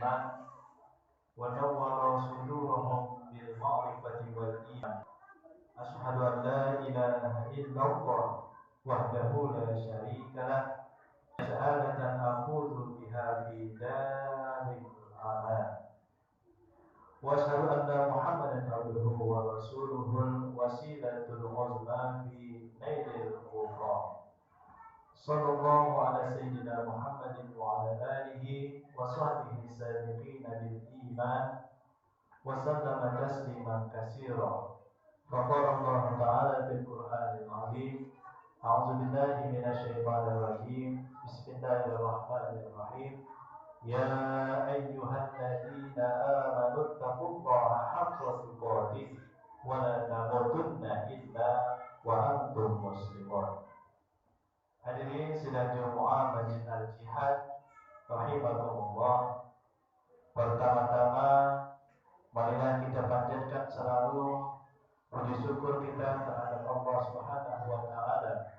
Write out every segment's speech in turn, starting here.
الإيمان ونور صدورهم بالمعرفة والإيمان. أشهد أن لا إله إلا الله وحده لا شريك له شهادة أفوز بها في دار الأمان. وأشهد أن محمدا عبده ورسوله الوسيلة العظمى في نيل الغفران. صلى الله على سيدنا محمد وعلى آله وصحبه السابقين بالإيمان وسلم تسليما كثيرا. فقال الله تعالى في القرآن العظيم: أعوذ بالله من الشيطان الرجيم. بسم الله الرحمن الرحيم. يا أيها الذين آمنوا اتقوا الله حق تقاته ولا تموتن إلا وأنتم مسلمون. Hadirin sidang Jumu'ah Masjid Al-Jihad rahimakumullah. Pertama-tama marilah kita panjatkan selalu puji syukur kita terhadap Allah Subhanahu wa taala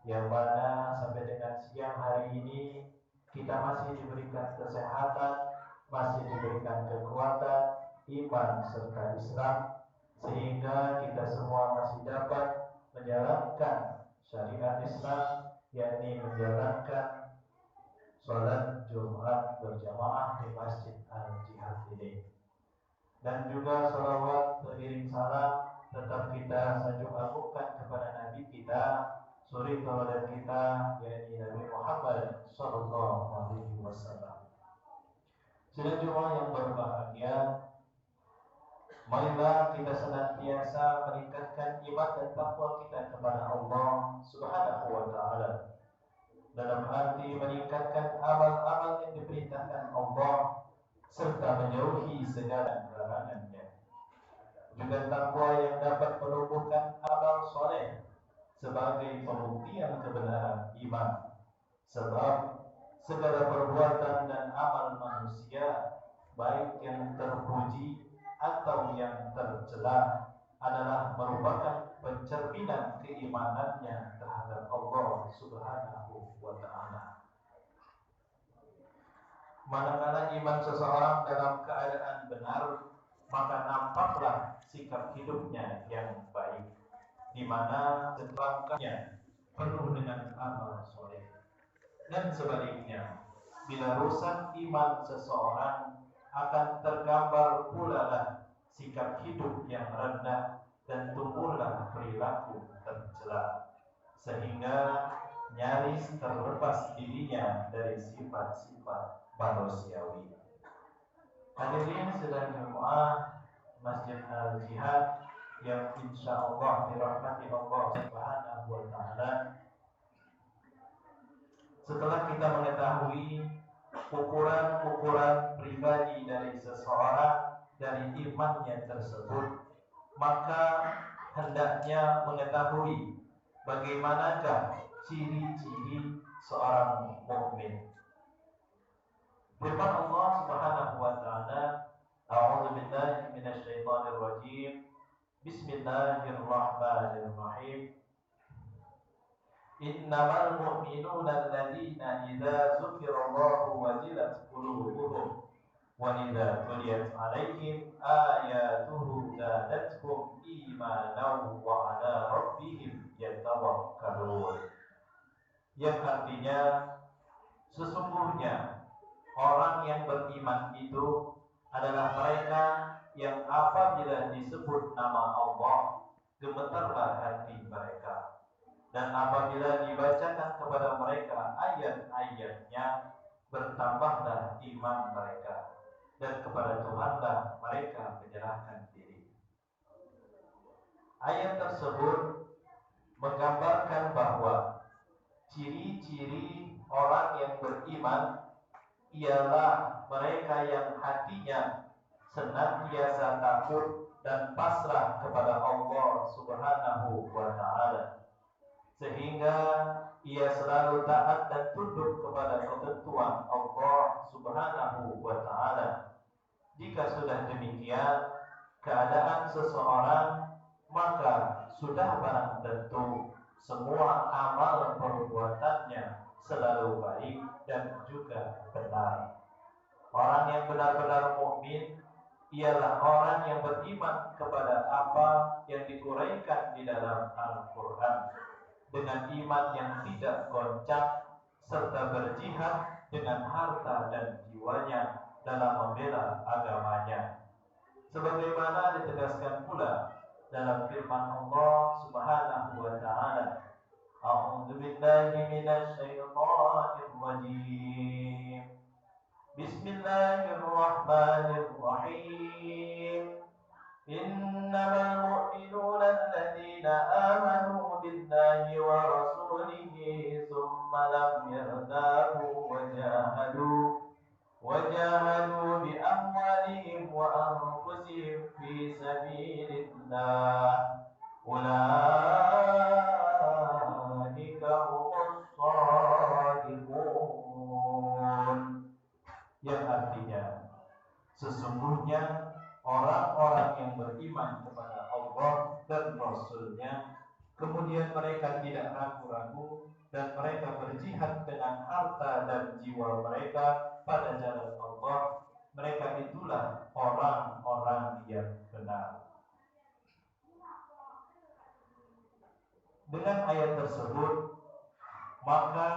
yang mana sampai dengan siang hari ini kita masih diberikan kesehatan, masih diberikan kekuatan, iman serta Islam, sehingga kita semua masih dapat menjalankan syariat Islam, yakni menjalankan sholat Jumat berjamaah di Masjid Al-Jihad ini. Dan juga salawat beriring salam tetap kita sanjung agungkan kepada Nabi kita, suri tauladan kita, yakni Nabi Muhammad sallallahu alaihi wasallam. Sidang Jumat yang berbahagia, marilah kita senantiasa meningkatkan iman dan takwa kita kepada Allah Subhanahu wa taala. Dalam arti meningkatkan amal-amal yang diperintahkan Allah serta menjauhi segala larangannya. Juga takwa yang dapat menumbuhkan amal soleh sebagai pembuktian kebenaran iman. Sebab segala perbuatan dan amal manusia, baik yang terpuji atau yang tercela, adalah merupakan pencerminan keimanannya terhadap Allah Subhanahu wa taala. Manakala iman seseorang dalam keadaan benar, maka nampaklah sikap hidupnya yang baik, di mana keterangannya penuh dengan amal soleh. Dan sebaliknya, bila rusak iman seseorang, akan tergambar pula lah sikap hidup yang rendah dan tumbuhlah perilaku tercela, sehingga nyaris terlepas dirinya dari sifat-sifat manusiawi. Hadirin sidang Jumat Masjid Al-Jihad yang insya Allah dirahmati Allah Subhanahu wa taala. Setelah kita mengetahui ukuran-ukuran pribadi dari seseorang dari imannya tersebut, maka hendaknya mengetahui bagaimanakah ciri-ciri seorang mukmin. Firman Allah Subhanahu wa taala, A'udzu billahi minasy syaithanir rajim. Bismillahirrahmanirrahim. Innamal mu'minuna alladzina idza dzukirallahu wajilat qulubuhum wa idza tuliyat 'alaihim ayatuhu zadatuhum imanan wa 'ala rabbihim yatawakkalun. Yang artinya, sesungguhnya orang yang beriman itu adalah mereka yang apabila disebut nama Allah, gemetarlah hati mereka. Dan apabila dibacakan kepada mereka ayat-ayatnya, bertambahlah iman mereka. Dan kepada Tuhanlah mereka menyerahkan diri. Ayat tersebut menggambarkan bahwa ciri-ciri orang yang beriman ialah mereka yang hatinya senantiasa takut dan pasrah kepada Allah Subhanahu wa taala, sehingga ia selalu taat dan tunduk kepada ketentuan Allah Subhanahu wa taala. Jika sudah demikian keadaan seseorang, maka sudah barang tentu semua amal perbuatannya selalu baik dan juga benar. Orang yang benar-benar mukmin ialah orang yang beriman kepada apa yang diuraikan di dalam Al-Quran dengan iman yang tidak goncang serta berjihad dengan harta dan jiwanya dalam membela agamanya. Sebagaimana ditegaskan pula dalam firman Allah Subhanahu wa taala, A'udzu billahi minasy syaithanir rajim. Bismillahirrahmanirrahim. Innamal mu'minuna alladziina aamanu billahi wa rasulihi tsumma lam yartabu وجاهدوا بأموالهم وأنفسهم في سبيل الله أولئك هم الصادقون. Yang artinya sesungguhnya orang-orang yang beriman kepada Allah dan Rasul-Nya kemudian mereka tidak ragu-ragu dan mereka berjihad dengan harta dan jiwa mereka pada jalan Allah, mereka itulah orang-orang yang benar. Dengan ayat tersebut, maka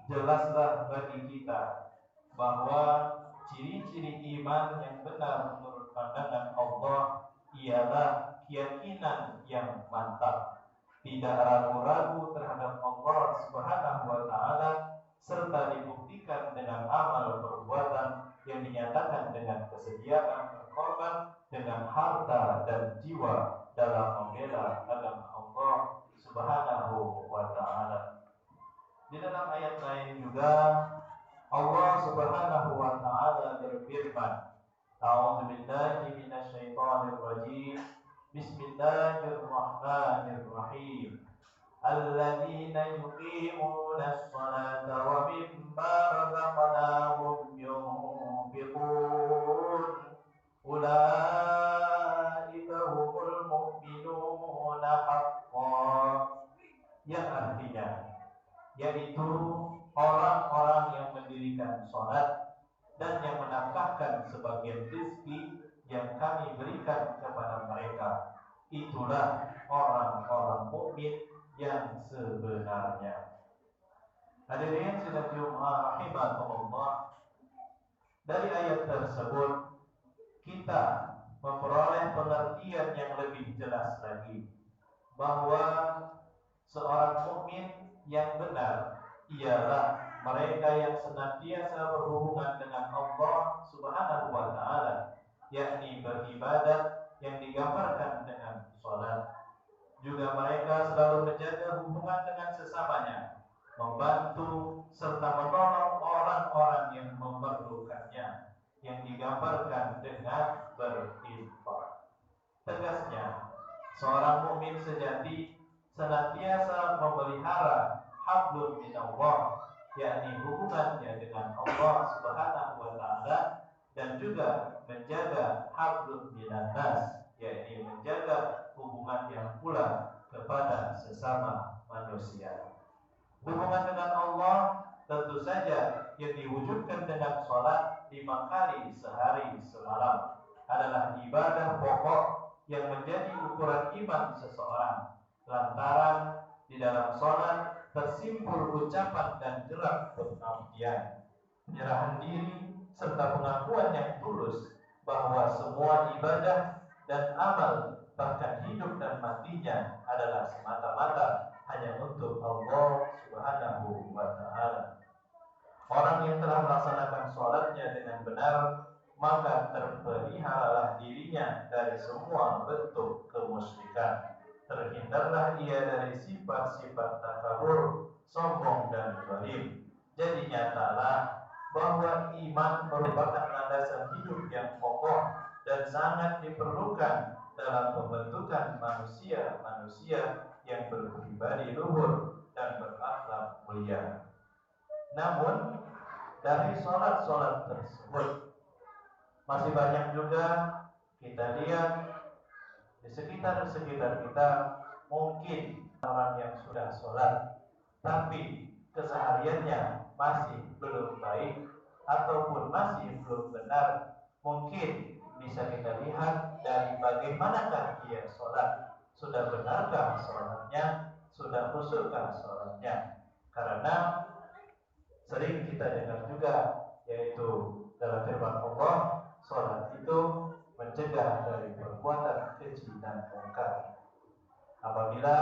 jelaslah bagi kita bahwa ciri-ciri iman yang benar menurut pandangan Allah ialah keyakinan yang mantap, tidak ragu-ragu terhadap Allah Subhanahu wa taala, serta dibuktikan dengan amal perbuatan yang dinyatakan dengan kesediaan berkorban dengan harta dan jiwa dalam membela agama Allah Subhanahu wa taala. Di dalam ayat lain juga Allah Subhanahu wa taala berfirman, A'udzu billahi minasy syaithanir rajim. Bismillahirrahmanirrahim. Alladzina yuqimuna as-salata wa mimma razaqnahum yunfiqun. Ulaika humul mu'minuna haqqan. Yang artinya yaitu orang-orang yang mendirikan salat dan yang menafkahkan sebagian rezeki yang kami berikan kepada mereka, itulah orang-orang mukmin yang sebenarnya. Hadirin sidang Jumat rahimakumullah, dari ayat tersebut kita memperoleh pengertian yang lebih jelas lagi bahwa seorang mukmin yang benar ialah mereka yang senantiasa berhubungan dengan Allah Subhanahu wa taala, yakni beribadat yang digambarkan dengan salat. Juga mereka selalu menjaga hubungan dengan sesamanya, membantu serta menolong orang-orang yang memerlukannya, yang digambarkan dengan berinfak. Tegasnya, seorang mukmin sejati senantiasa memelihara hablum minallah, yakni hubungannya dengan Allah Subhanahu wa taala, dan juga menjaga hablum minannas, yakni menjaga hubungan yang pula kepada sesama manusia. Hubungan dengan Allah tentu saja yang diwujudkan dengan salat 5 kali sehari semalam adalah ibadah pokok yang menjadi ukuran iman seseorang, lantaran di dalam salat tersimpul ucapan dan gerak pengabdian, penyerahan diri serta pengakuan yang tulus bahwa semua ibadah dan amal, bahkan hidup dan matinya, adalah semata-mata hanya untuk Allah Subhanahu wa taala. Orang yang telah melaksanakan salatnya dengan benar, maka terpeliharalah dirinya dari semua bentuk kemusyrikan. Terhindarlah ia dari sifat-sifat takabur, sombong dan zalim. Jadi nyatalah bahwa iman merupakan landasan hidup yang kokoh dan sangat diperlukan dalam pembentukan manusia-manusia yang berpribadi luhur dan berakhlak mulia. Namun dari sholat-sholat tersebut masih banyak juga kita lihat di sekitar kita, mungkin orang yang sudah sholat tapi kesehariannya masih belum baik, ataupun masih belum benar, mungkin bisa kita lihat dari bagaimanakah dia sholat. Sudah benarkah sholatnya? Sudah khusyukkah sholatnya? Karena sering kita dengar juga, yaitu dalam firman Allah, sholat itu mencegah dari perbuatan keji dan mungkar. Apabila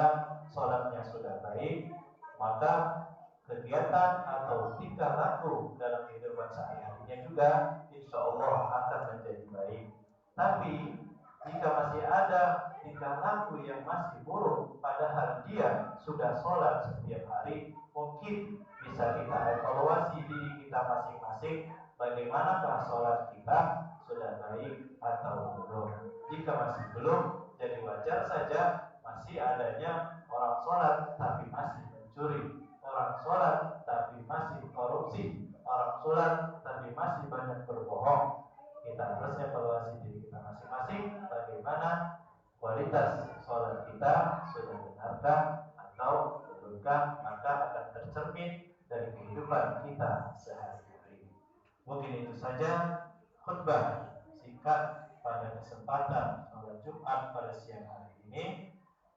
sholatnya sudah baik, maka kegiatan atau tingkah laku dalam kehidupan sehari-harinya juga insya Allah akan menjadi baik. Tapi jika masih ada tingkah laku yang masih buruk, padahal dia sudah sholat setiap hari, mungkin bisa kita evaluasi diri kita masing-masing, bagaimanakah sholat kita, sudah baik atau belum. Jika masih belum, jadi wajar saja masih adanya orang sholat tapi masih mencuri, orang sholat tapi masih korupsi, orang sholat tapi masih banyak berbohong. Kita harus evaluasi diri kita masing-masing, bagaimana kualitas sholat kita, sudah benarkah atau belumkah, maka akan tercermin dari kehidupan kita sehari-hari. Mungkin itu saja khutbah singkat pada kesempatan sholat Jumat pada siang hari ini.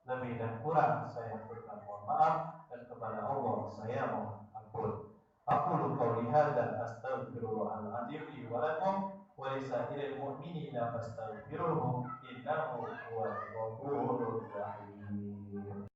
Lebih dan kurang saya berikan mohon maaf, dan kepada Allah saya mohon ampun. Aqulu qawli hadza astaghfirullahal-azim li wa lakum wa lisa'iril mu'minina fastaghfiruhu innahu huwal ghafurur rahim.